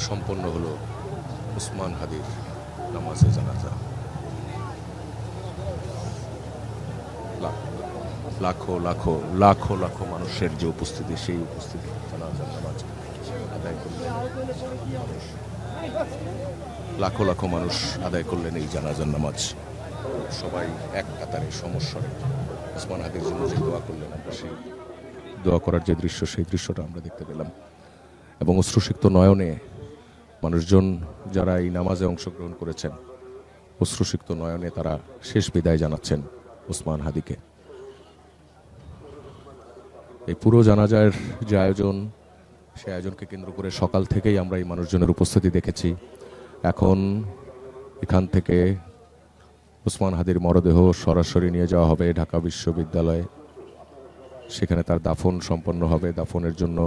সম্পন্ন হলো উসমান হাদির নামাজে জানাজা। লাখো লাখো লাখো লাখো মানুষের যে উপস্থিতি, সেই উপস্থিতি জানাজার নামাজ আদায় করলেন। লাখো লাখো মানুষ আদায় করলেন এই জানাজার নামাজ। সবাই এক কাতারে সমস্বরে উসমান হাদির জন্য যে দোয়া করলেন, আমরা সেই দোয়া করার যে দৃশ্য, সেই দৃশ্যটা আমরা দেখতে পেলাম। এবং অশ্রুসিক্ত নয়নে মানুষজন যারা এই নামাজে অংশগ্রহণ করেছেন, অশ্রুসিক্ত নয়নে তারা শেষ বিদায় জানাচ্ছেন উসমান হাদিকে। এই পুরো জানাজার যে আয়োজন, সেই আয়োজনকে কেন্দ্র করে সকাল থেকেই আমরা এই মানুষজনের উপস্থিতি দেখেছি। এখন এখান থেকে উসমান হাদির মরদেহ সরাসরি নিয়ে যাওয়া হবে ঢাকা বিশ্ববিদ্যালয়ে। সেখানে তার দাফন সম্পন্ন হবে। দাফনের জন্য